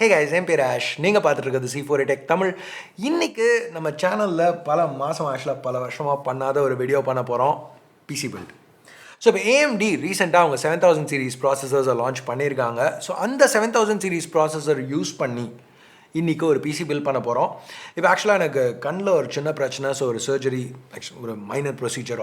Hey guys, I'm Pirash. நீங்கள் பார்த்துட்டு இருக்கிறது C4 Tech தமிழ். இன்னைக்கு நம்ம சேனலில் பல மாதம் ஆக்சுவலாக பல வருஷமாக பண்ணாத ஒரு வீடியோ பண்ண போகிறோம் PC build. ஸோ இப்போ AMD ரீசெண்டாக அவங்க 7000 சீரீஸ் ப்ராசஸர்ஸை லான்ச் பண்ணியிருக்காங்க. ஸோ அந்த 7000 சீரீஸ் ப்ராசஸர் யூஸ் பண்ணி இன்றைக்கி ஒரு பிசி பில்ட் பண்ண போகிறோம். இப்போ ஆக்சுவலாக எனக்கு கண்ணில் ஒரு சின்ன பிரச்சனை. ஸோ ஒரு சர்ஜரி ஒரு மைனர் ப்ரொசீஜர்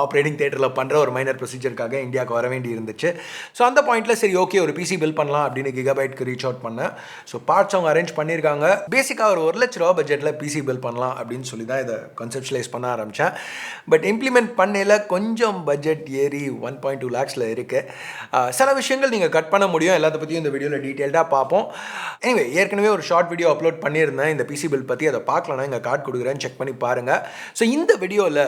ஆப்ரேட்டிங் தேட்டரில் பண்ணுற ஒரு மைனர் ப்ரொசீஜருக்காக இந்தியாவுக்கு வர வேண்டி இருந்துச்சு. ஸோ அந்த பாயிண்ட்டில் சரி ஓகே ஒரு பிசி பில்ட் பண்ணலாம் அப்படின்னு கிகாபைட்க்கு ரீச் அவுட் பண்ணேன். ஸோ பார்ட்ஸ் அவங்க அரேஞ்ச் பண்ணியிருக்காங்க. பேசிக்காக ஒரு ₹1,00,000 பட்ஜெட்டில் பிசி பில்ட் பண்ணலாம் அப்படின்னு சொல்லி தான் இதை கான்செப்ஷலைஸ் பண்ண ஆரம்பித்தேன். பட் இம்ப்ளிமெண்ட் பண்ணையில் கொஞ்சம் பட்ஜெட் ஏறி 1.2 lakhs இருக்குது. சில விஷயங்கள் நீங்கள் கட் பண்ண முடியும். எல்லாத்த பற்றியும் இந்த வீடியோவில் டீட்டெயில்டாக பார்ப்போம். எனிவே ஏற்கனவே ஒரு ஷார்ட் வீடியோ அப்லோட் பண்ணியிருந்தேன் இந்த பிசி பில்ட் பற்றி. அதை பார்க்கலன்னா எங்கள் கார்டு கொடுக்குறேன், செக் பண்ணி பாருங்கள். ஸோ இந்த வீடியோவில்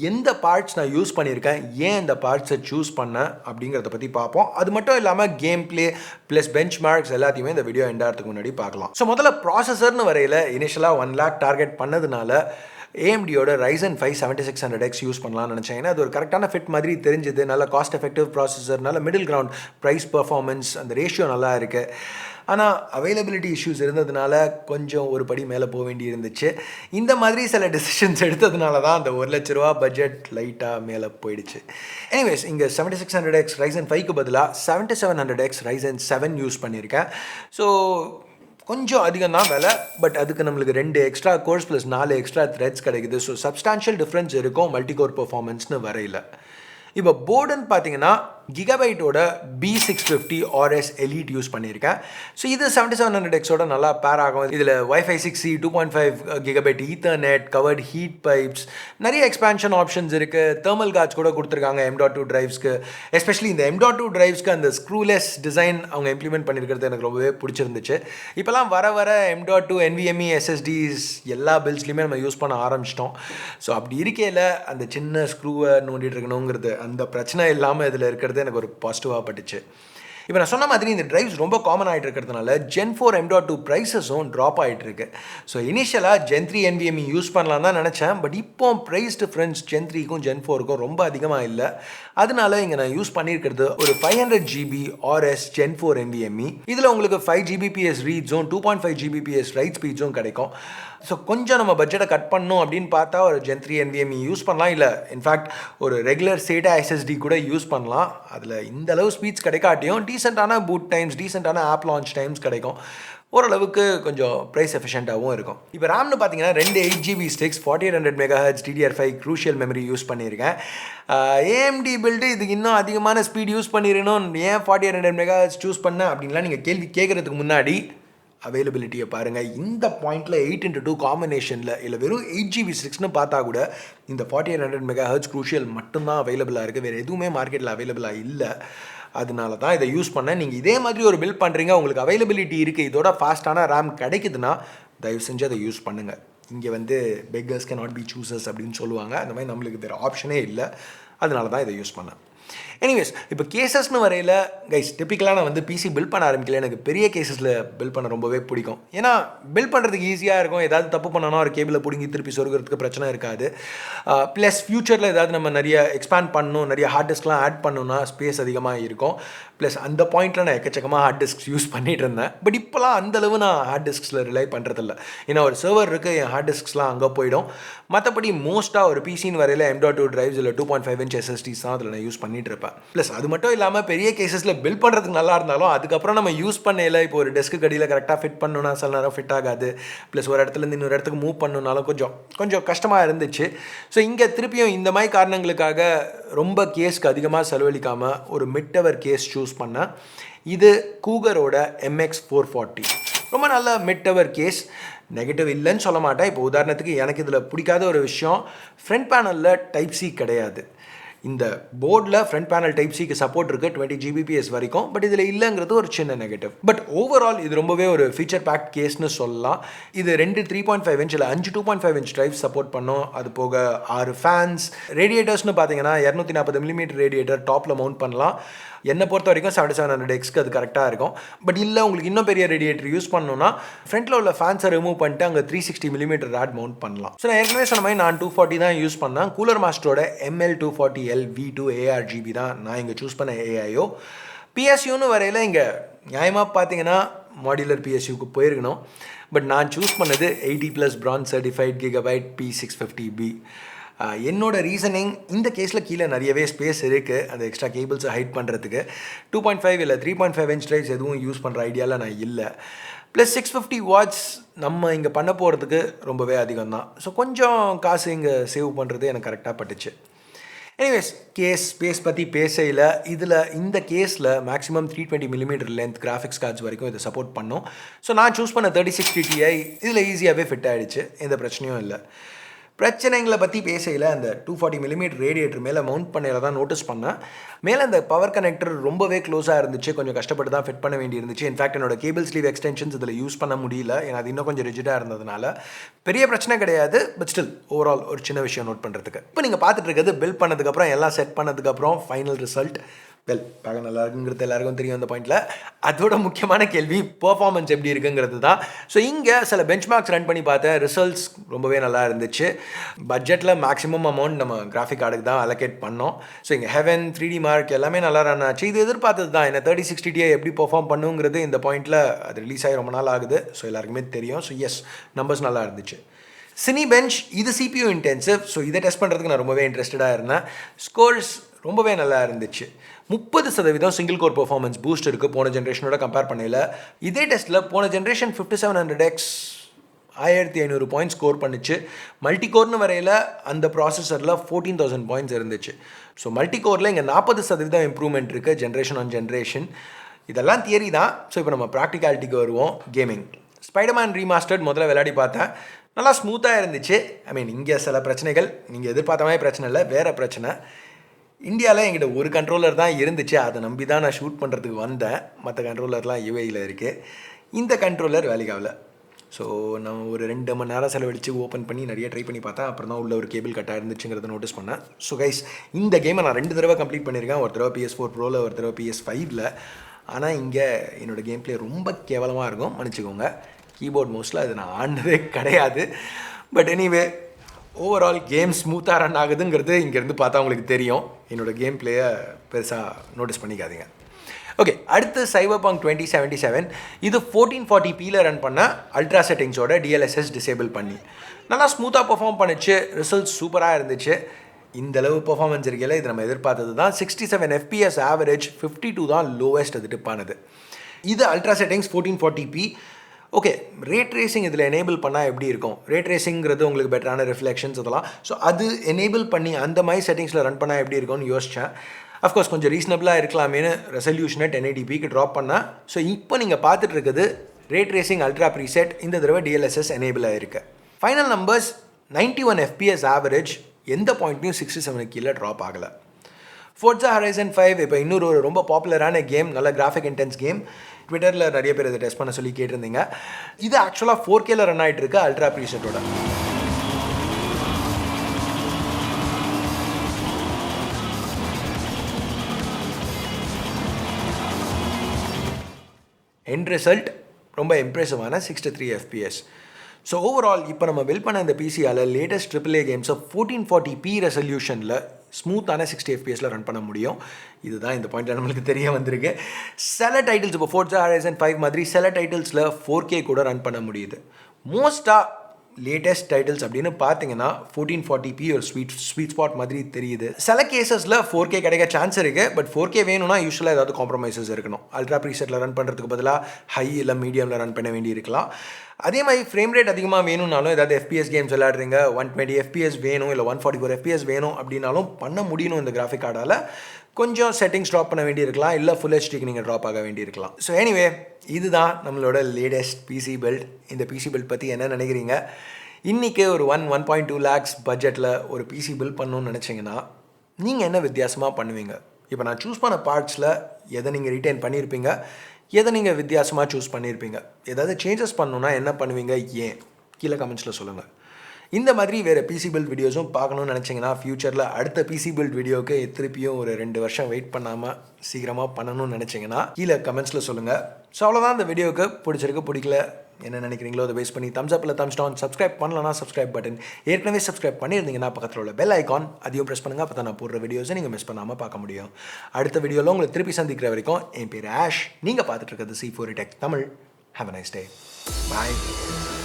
எந்த பார்ட்ஸ் நான் யூஸ் பண்ணியிருக்கேன், ஏன் இந்த பார்ட்ஸை சூஸ் பண்ணேன் அப்படிங்கிறத பற்றி பார்ப்போம். அது மட்டும் இல்லாமல் game play plus benchmarks எல்லாத்தையுமே இந்த வீடியோ எண்டாகிறதுக்கு முன்னாடி பார்க்கலாம். ஸோ முதல்ல ப்ராசஸர்னு வரையில் இனிஷியலாக 1 lakh டார்கெட் பண்ணதுனால AMDயோட Ryzen 5 7600X யூஸ் பண்ணலாம்னு நினச்சேன். ஏன்னா அது ஒரு கரெக்டான ஃபிட் மாதிரி தெரிஞ்சுது. நல்ல காஸ்ட் எஃபெக்டிவ் ப்ராசஸர், நல்ல மிடில் கிரவுண்ட் ப்ரைஸ் பர்ஃபார்மன்ஸ், அந்த ரேஷியோ நல்லா இருக்குது. ஆனால் அவைலபிலிட்டி இஷ்யூஸ் இருந்ததுனால கொஞ்சம் ஒரு படி மேலே போக வேண்டி இருந்துச்சு. இந்த மாதிரி சில டெசிஷன்ஸ் எடுத்ததுனால தான் அந்த ₹1,00,000 பட்ஜெட் லைட்டாக மேலே போயிடுச்சு. எனிவேஸ் இங்கே 7600X Ryzen 5க்கு பதிலாக 7700X Ryzen 7 யூஸ் பண்ணியிருக்கேன். ஸோ கொஞ்சம் அதிகம் தான் விலை. பட் அதுக்கு நம்மளுக்கு 2 extra cores plus 4 extra threads கிடைக்குது. ஸோ சப்ஸ்டான்ஷியல் டிஃப்ரென்ஸ் இருக்கும் மல்டி கோர் பெர்ஃபார்மன்ஸ்னு வரையில். இப்போ போர்டுன்னு பார்த்தீங்கன்னா கிகாபைட்டோட B650 Aorus Elite யூஸ் பண்ணியிருக்கேன். ஸோ இது 7700Xோட நல்லா பேர் ஆகும். இதில் Wi-Fi 6E 2.5 Gigabyte ethernet, covered heat pipes, நிறைய எக்ஸ்பேன்ஷன் ஆப்ஷன்ஸ் இருக்குது. தெர்மல் கார்ட்ஸ் கூட கொடுத்துருக்காங்க M.2 டிரைவ்ஸ்க்கு. எஸ்பெஷலி இந்த M.2 டிரைவ்ஸ்க்கு அந்த ஸ்க்ரூலெஸ் டிசைன் அவங்க இம்ப்ளிமெண்ட் பண்ணியிருக்கிறது எனக்கு ரொம்பவே பிடிச்சிருந்துச்சு. இப்போலாம் வர M.2 NVMe SSDs எல்லா பில்ஸ்லையுமே நம்ம யூஸ் பண்ண ஆரம்பிச்சிட்டோம். ஸோ அப்படி இருக்கையில் அந்த சின்ன ஸ்க்ரூவை நோண்டிட்டு இருக்கணுங்கிறது அந்த பிரச்சனை இல்லாமல் இதில் இருக்கிறது எனக்கு ஒரு பாசிட்டிவாக பட்டுச்சு. இப்போ நான் சொன்ன மாதிரி இந்த டிரைவ்ஸ் ரொம்ப காமன் ஆகிட்டு இருக்கிறதுனால Gen 4 M.2 ப்ரைஸஸும் ட்ராப் ஆகிட்டு இருக்கு. ஸோ இனிஷியலாக Gen 3 NVMe யூஸ் பண்ணலாம் தான் நினச்சேன். பட் இப்போ ப்ரைஸ் டிஃப்ரென்ஸ் Gen 3க்கும் Gen 4க்கும் ரொம்ப அதிகமாக இல்லை. அதனால இங்கே நான் யூஸ் பண்ணியிருக்கிறது ஒரு 500 GB Aorus Gen 4 NVMe. இதில் உங்களுக்கு 5 Gbps ரீட்ஸும் 2.5 Gbps ரைட் ஸ்பீட்ஸும் கிடைக்கும். ஸோ கொஞ்சம் நம்ம பட்ஜெட்டை கட் பண்ணணும் அப்படின்னு பார்த்தா ஒரு Gen 3 NVMe யூஸ் பண்ணலாம். இல்லை இன்ஃபேக்ட் ஒரு ரெகுலர் SATA SSD கூட யூஸ் பண்ணலாம். அதில் இந்த அளவு ஸ்பீட்ஸ் கிடைக்காட்டியும் டீசெண்டான பூட் டைம்ஸ், டீசெண்டான ஆப் லான்ச் டைம்ஸ் கிடைக்கும். ஓரளவுக்கு கொஞ்சம் ப்ரைஸ் எஃபிஷியண்ட்டாகவும் இருக்கும். இப்போ ரேம்னு பார்த்தீங்கன்னா 2 8GB sticks 4800 MHz DDR5 crucial memory use பண்ணியிருக்கேன். AMD பில்டு இதுக்கு இன்னும் அதிகமான ஸ்பீட் யூஸ் பண்ணிடணும், ஏன் 4800 MHz சூஸ் பண்ணேன் அப்படின்லாம் நீங்கள் கேள்வி கேட்குறதுக்கு முன்னாடி அவைலபிலிட்டியை பாருங்கள். இந்த பாயிண்டில் 8x2 காம்பினேஷனில் இல்லை வெறும் 8GB ஸ்டிக்ஸ்னு பார்த்தா கூட இந்த 4800 MHz க்ரூஷியல் மட்டும்தான் அவைலபிளாக இருக்குது. வேறு எதுவுமே மார்க்கெட்டில் அவைலபிளாக இல்லை. அதனால தான் இதை யூஸ் பண்ணேன். நீங்கள் இதே மாதிரி ஒரு பில்ட் பண்ணுறீங்க, உங்களுக்கு அவைலபிலிட்டி இருக்குது, இதோட ஃபாஸ்ட்டான ரேம் கிடைக்குதுன்னா தயவு செஞ்சு அதை யூஸ் பண்ணுங்கள். இங்கே beggars can not be choosers அப்படின்னு சொல்லுவாங்க. அந்த மாதிரி நம்மளுக்கு வேறு ஆப்ஷனே இல்லை. அதனால தான் இதை யூஸ் பண்ணேன். எனிவேஸ் இப்போ கேசஸ்னு வரையில் கைஸ் டிப்பிக்கலாக நான் பிசி பில்ட் பண்ண ஆரம்பிக்கல. எனக்கு பெரிய கேசஸில் பில்ட் பண்ண ரொம்பவே பிடிக்கும். ஏன்னா பில்ட் பண்ணுறதுக்கு ஈஸியாக இருக்கும். ஏதாவது தப்பு பண்ணோன்னா ஒரு கேபிளை பிடிங்கி திருப்பி சொருகிறதுக்கு பிரச்சனை இருக்காது. ப்ளஸ் ஃப்யூச்சரில் ஏதாவது நம்ம நிறைய எக்ஸ்பேண்ட் பண்ணணும், நிறைய ஹார்ட் டிஸ்க்லாம் ஆட் பண்ணணும்னா ஸ்பேஸ் அதிகமாக இருக்கும். ப்ளஸ் அந்த பாயிண்ட்டில் நான் எக்கச்சக்கமாக ஹார்ட் டிஸ்க் யூஸ் பண்ணிகிட்டு இருந்தேன். பட் இப்போலாம் அந்தளவு நான் ஹார்ட் டிஸ்கில் ரிலை பண்ணுறதில்ல. ஏன்னா ஒரு சர்வர் இருக்குது, என் ஹார்ட் டிஸ்க்ஸ்லாம் அங்கே போயிடும். மற்றபடி மோஸ்ட்டாக ஒரு பிசின்னு வரையில் M.2 டிரைவ்ஸ் இல்லை 2.5 inch SSDs தான் அதில் நான் யூஸ் பண்ணிகிட்டு இருப்பேன். ப்ளஸ் அது மட்டும் இல்லாமல் பெரிய கேசஸில் பில்ட் பண்ணுறதுக்கு நல்லா இருந்தாலும் அதுக்கப்புறம் நம்ம யூஸ் பண்ணல இப்போ ஒரு டெஸ்க்கு கடியில் கரெக்டாக ஃபிட் பண்ணணும்னா சில நேரம் ஃபிட் ஆகாது. ப்ளஸ் ஒரு இடத்துலேருந்து இன்னொரு இடத்துக்கு மூவ் பண்ணணுனாலும் கொஞ்சம் கஷ்டமாக இருந்துச்சு. ஸோ இங்கே திருப்பியும் இந்த மாதிரி காரணங்களுக்காக ரொம்ப கேஸ்க்கு அதிகமாக செலவழிக்காமல் ஒரு மிட் டவர் கேஸ் சூஸ் பண்ணேன். இது கூகரோட MX440 ரொம்ப நல்ல மிட் டவர் கேஸ். நெகட்டிவ் இல்லைன்னு சொல்ல மாட்டேன். இப்போ உதாரணத்துக்கு எனக்கு இதில் பிடிக்காத ஒரு விஷயம், ஃப்ரண்ட் பேனலில் டைப் சி கிடையாது. இந்த போர்டில் ஃப்ரண்ட் பேனல் டைப் சிக்கு சப்போர்ட் இருக்குது 20 Gbps வரைக்கும். பட் இதில் இல்லைங்கிறது ஒரு சின்ன நெகட்டிவ். பட் ஓவரால் இது ரொம்பவே ஒரு ஃபீச்சர் பேக் கேஸ்னு சொல்லலாம். இது 2 3.5 inch இல்லை 5 2.5 inch டிரைவ் சப்போர்ட் பண்ணோம். அது போக 6 ஃபேன்ஸ். ரேடியேட்டர்ஸ்னு பார்த்தீங்கன்னா 240 mm ரேடியேட்டர் டாப்பில் மவுண்ட் பண்ணலாம். என்னை பொறுத்த வரைக்கும் 7700Xக்கு அது கரெக்டாக இருக்கும். பட் இல்லை உங்களுக்கு இன்னும் பெரிய ரேடியேட்டர் யூஸ் பண்ணணும்னா ஃப்ரண்ட்டில் உள்ள ஃபேன்ஸை ரிமூவ் பண்ணிட்டு அங்கே 360 mm ரேட் மவுண்ட் பண்ணலாம். ஸோ நான் ஏற்கனவே சொன்ன மாதிரி நான் 240 தான் யூஸ் பண்ணேன். கூலர் மாஸ்டரோட ML240L V2 ARGB தான் நான் இங்கே சூஸ் பண்ண AIO. PSUன்னு வரையில் இங்கே நியாயமாக பார்த்தீங்கன்னா மாடுலர் பிஎஸ்யூக்கு போயிருக்கணும். பட் நான் சூஸ் பண்ணது 80+ bronze certified Gigabyte P650B. என்னோட ரீசனிங் இந்த கேஸில் கீழே நிறையவே ஸ்பேஸ் இருக்குது அந்த எக்ஸ்ட்ரா கேபிள்ஸை ஹைட் பண்ணுறதுக்கு. 2.5 இல்லை 3.5 inch drives எதுவும் யூஸ் பண்ணுற ஐடியாவில் நான் இல்லை. ப்ளஸ் 650 watts நம்ம இங்கே பண்ண போகிறதுக்கு ரொம்பவே அதிகம் தான். ஸோ கொஞ்சம் காசு இங்கே சேவ் பண்ணுறது எனக்கு கரெக்டாக பட்டுச்சு. எனிவேஸ் கேஸ் ஸ்பேஸ் பற்றி பேசையில் இதில் இந்த கேஸில் maximum 320mm length graphics cards வரைக்கும் இதை சப்போர்ட் பண்ணோம். ஸோ நான் சூஸ் பண்ண 3060 Ti இதில் ஈஸியாகவே ஃபிட் ஆகிடுச்சு, எந்த பிரச்சனையும் இல்லை. பிரச்சனைகளை பற்றி பேசையில் அந்த 240mm ரேடியேட்டர் மேலே மவுண்ட் பண்ணையில் தான் நோட்டீஸ் பண்ணேன். மேலே அந்த பவர் கனெக்டர் ரொம்பவே க்ளோஸாக இருந்துச்சு, கொஞ்சம் கஷ்டப்பட்டு தான் ஃபிட் பண்ண வேண்டி இருந்துச்சு. இன்ஃபேக்ட் என்னோட கேபிள் ஸ்லீவ் எக்ஸ்டென்ஷன்ஸ் இதில் யூஸ் பண்ண முடியல, ஏன்னா அது இன்னும் கொஞ்சம் ரிஜிடாக இருந்ததுனால. பெரிய பிரச்சனை கிடையாது, பட் ஸ்டில் ஓவரால் ஒரு சின்ன விஷயம் நோட் பண்ணுறதுக்கு. இப்போ நீங்கள் பார்த்துட்டு இருக்கிறது பில்ட் பண்ணதுக்கப்புறம் எல்லாம் செட் பண்ணதுக்கப்புறம் ஃபைனல் ரிசல்ட். பார்க்க நல்லா இருக்குங்கிறது எல்லாருக்கும் தெரியும் அந்த பாயிண்டில். அதோட முக்கியமான கேள்வி பெர்ஃபார்மன்ஸ் எப்படி இருக்குங்கிறது தான். ஸோ இங்கே சில பெஞ்ச்மார்க்ஸ் ரன் பண்ணி பார்த்தேன், ரிசல்ட்ஸ் ரொம்பவே நல்லா இருந்துச்சு. பட்ஜெட்டில் மேக்ஸிமம் அமௌண்ட் நம்ம கிராஃபிக் கார்டுக்கு தான் அலோகேட் பண்ணோம். ஸோ இங்கே ஹெவன் 3D மார்க் எல்லாமே நல்லா ரன் ஆச்சு. இது எதிர்பார்த்தது தான். என்ன 3060 Ti எப்படி பெர்ஃபார்ம் பண்ணுங்கிறது இந்த பாயிண்டில் அது ரிலீஸ் ஆகி ரொம்ப நாள் ஆகுது. ஸோ எல்லாருக்குமே தெரியும். ஸோ எஸ், நம்பர்ஸ் நல்லா இருந்துச்சு. சினி பெஞ்ச் இது CPU இன்டென்சிவ். ஸோ இதை டெஸ்ட் பண்ணுறதுக்கு நான் ரொம்பவே இன்ட்ரெஸ்டடாக இருந்தேன். ஸ்கோர்ஸ் ரொம்பவே நல்லா இருந்துச்சு. 30% சிங்கிள் கோர் பெர்ஃபார்மன்ஸ் பூஸ்ட் இருக்குது போன ஜென்ரேஷனோட கம்பேர் பண்ணல. இதே டெஸ்ட்டில் போன ஜென்ரேஷன் 5700X 1500 பாயிண்ட்ஸ் ஸ்கோர் பண்ணிச்சு. மல்டி கோர்னு வரையில் அந்த ப்ராசஸரில் 14,000 பாயிண்ட்ஸ் இருந்துச்சு. ஸோ மல்டி கோரில் இங்கே 40% இம்ப்ரூவ்மெண்ட் இருக்குது ஜென்ரேஷன் ஆன் ஜென்ரேஷன். இதெல்லாம் தியரி தான். ஸோ இப்போ நம்ம ப்ராக்டிகாலிட்டிக்கு வருவோம். கேமிங் ஸ்பைடர்மேன் ரீமாஸ்டர்ட் முதல்ல விளையாடி பார்த்தேன், நல்லா ஸ்மூத்தாக இருந்துச்சு. இங்கே சில பிரச்சனைகள் நீங்கள் எதிர்பார்த்த மாதிரி பிரச்சனை இல்லை, வேறு பிரச்சனை. இந்தியாவில் என்கிட்ட ஒரு கண்ட்ரோலர் தான் இருந்துச்சு, அதை நம்பி தான் நான் ஷூட் பண்ணுறதுக்கு வந்தேன். மற்ற கண்ட்ரோலர்லாம் யூஏயில் இருக்குது. இந்த கண்ட்ரோலர் வேலைக்காகல. ஸோ நான் ஒரு 2 மணி நேரம் செலவழித்து ஓப்பன் பண்ணி நிறைய ட்ரை பண்ணி பார்த்தேன். அப்புறம் தான் உள்ள ஒரு கேபிள் கட்டாக இருந்துச்சுங்கிறத நோட்டீஸ் பண்ணேன். ஸோ கைஸ், இந்த கேமை நான் 2 தடவை கம்ப்ளீட் பண்ணியிருக்கேன். ஒரு தடவை PS4 Proவில், ஒரு தடவை PS5ல். ஆனால் இங்கே என்னோடய கேம் பிளே ரொம்ப கேவலமாக இருக்கும், மன்னிச்சிக்கோங்க. கீபோர்ட் மோஸ்ட்டில் அது நான் ஆண்டதே கிடையாது. பட் எனிவே ஓவரால் கேம் ஸ்மூத்தாக ரன் ஆகுதுங்கிறது இங்கேருந்து பார்த்தா உங்களுக்கு தெரியும். என்னோடய கேம் பிளேயை பெருசாக நோட்டீஸ் பண்ணிக்காதீங்க. ஓகே, அடுத்து Cyberpunk 2077. இது 1440pல ரன் பண்ண அல்ட்ரா செட்டிங்ஸோட DLSS டிசேபிள் பண்ணி நல்லா ஸ்மூத்தாக பெர்ஃபார்ம் பண்ணிச்சு. ரிசல்ட்ஸ் சூப்பராக இருந்துச்சு. இந்தளவு பெர்ஃபார்மன்ஸ் இருக்கையில் இது நம்ம எதிர்பார்த்தது தான். 67 FPS ஆவரேஜ், 52 தான் லோவஸ்ட் அது டிப்பானது. இது அல்ட்ரா செட்டிங்ஸ் 1440p. ஓகே, ரே ட்ரேசிங் இதில் எனேபிள் பண்ணால் எப்படி இருக்கும்? ரே ட்ரேசிங்கிறது உங்களுக்கு பெட்டரான ரிஃப்ளெக்ஷன்ஸ் அதெல்லாம். ஸோ அது எனேபிள் பண்ணி அந்த மாதிரி செட்டிங்ஸில் ரன் பண்ணால் எப்படி இருக்கும்னு யோசித்தேன். அஃப்கோர்ஸ் கொஞ்சம் ரீசனபிளாக இருக்கலாமேனு ரெசல்யூஷனை 1080pக்கு ட்ராப் பண்ணேன். ஸோ இப்போ நீங்கள் பார்த்துட்டு இருக்குது ரே ட்ரேசிங் அல்ட்ரா ப்ரீசெட். இந்த தடவை DLSS எனேபிள் ஆகிருக்கு. ஃபைனல் நம்பர்ஸ் 91 FPS ஆவரேஜ், எந்த பாயிண்ட்லையும் 67 கீழே ட்ராப் ஆகலை. Forza Horizon 5 இப்போ இன்னொரு ஒரு ரொம்ப பாப்புலரான கேம், நல்ல கிராஃபிக் இன்டென்ஸ் கேம். ட்விட்டரில் நிறைய பேர் இதை டெஸ்ட் பண்ண சொல்லி கேட்டிருந்தீங்க. இது ஆக்சுவலாக 4Kல ரன் ஆகிட்டு இருக்கு அல்ட்ரா ப்ரீசெட்டோட. எண்ட் ரிசல்ட் ரொம்ப இம்ப்ரெசிவான 63 FPS. ஸோ ஓவரால் இப்போ நம்ம பில்ட் பண்ண இந்த பிசியால் லேட்டஸ்ட் AAA கேம்ஸை 1440p ரெசல்யூஷனில் ஸ்மூத்தான 60 FPSல ரன் பண்ண முடியும். இதுதான் இந்த பாயிண்ட்டில் நம்மளுக்கு தெரிய வந்திருக்கு. சில டைட்டில்ஸ் இப்போ Forza Horizon 5 மாதிரி சில டைட்டில்ஸில் 4K கூட ரன் பண்ண முடியுது. மோஸ்ட்டாக லேட்டஸ்ட் டைட்டில்ஸ் அப்படின்னு பார்த்தீங்கன்னா 1440p ஒரு ஸ்வீட் ஸ்பாட் மாதிரி தெரியுது. சில கேசஸில் 4K கிடைக்க சான்ஸ் இருக்குது. பட் 4K வேணும்னா யூஸ்வலாக ஏதாவது காம்ப்ரமைசஸ் இருக்கணும். அல்ட்ரா ப்ரீசெட்டில் ரன் பண்ணுறதுக்கு பதிலாக ஹை இல்லை மீடியமில் ரன் பண்ண வேண்டி இருக்கலாம். அதே மாதிரி ஃப்ரேம் ரேட் அதிகமாக வேணும்னாலும், ஏதாவது FPS கேம்ஸ் விளையாடுறீங்க, 120 FPS வேணும் இல்லை 144 FPS வேணும் அப்படின்னாலும் பண்ண முடியணும் இந்த கிராஃபிக் கார்டால். கொஞ்சம் செட்டிங்ஸ் ட்ராப் பண்ண வேண்டியிருக்கலாம், இல்லை ஃபுல் ஹெச்டிக்கு நீங்கள் ட்ராப் ஆக வேண்டியிருக்கலாம். ஸோ எனிவே, இதுதான் நம்மளோட லேட்டஸ்ட் பிசி பில்ட். இந்த பிசி பில்ட் பற்றி என்ன நினைக்கிறீங்க? இன்றைக்கி ஒரு 1.2 lakhs பட்ஜெட்டில் ஒரு பிசி பில்ட் பண்ணணும்னு நினச்சிங்கன்னா நீங்கள் என்ன வித்தியாசமாக பண்ணுவீங்க? இப்போ நான் சூஸ் பண்ண பார்ட்ஸில் எதை நீங்கள் ரிட்டைன் பண்ணியிருப்பீங்க, எதை நீங்கள் வித்தியாசமாக சூஸ் பண்ணியிருப்பீங்க, ஏதாவது சேஞ்சஸ் பண்ணணுன்னா என்ன பண்ணுவீங்க, ஏன்? கீழே கமெண்ட்ஸில் சொல்லுங்கள். இந்த மாதிரி வேறு பிசி பில்ட் வீடியோஸும் பார்க்கணுன்னு நினச்சிங்கன்னா ஃப்யூச்சரில் அடுத்த பிசி பில்ட் வீடியோவுக்கு திருப்பியும் ஒரு 2 வருஷம் வெயிட் பண்ணாமல் சீக்கிரமாக பண்ணணும்னு நினச்சிங்கன்னா கீழே கமெண்ட்ஸில் சொல்லுங்கள். ஸோ அவ்வளோதான் இந்த வீடியோவுக்கு. பிடிச்சிருக்கு பிடிக்கல என்ன நினைக்கிறீங்களோ அதை பேஸ் பண்ணி தம்ஸ் அப் இல்லை தம்ஸ் டவுன். சப்ஸ்கிரைப் பண்ணலன்னா சப்ஸ்கிரைப் பட்டன், ஏற்கனவே சப்ஸ்கிரைப் பண்ணியிருந்தீங்கன்னா பக்கத்தில் உள்ள பெல் ஐக்கான் அதையும் ப்ரெஸ் பண்ணுங்கள். அப்போ தான் நான் போடுற வீடியோஸை நீங்கள் மிஸ் பண்ணாமல் பார்க்க முடியும். அடுத்த வீடியோவில் உங்களை திருப்பி சந்திக்கிற வரைக்கும் என் பேர் ஆஷ். நீங்கள் பார்த்துட்டு இருக்கிறது C4 Tech Tamil. Have a nice day. Bye.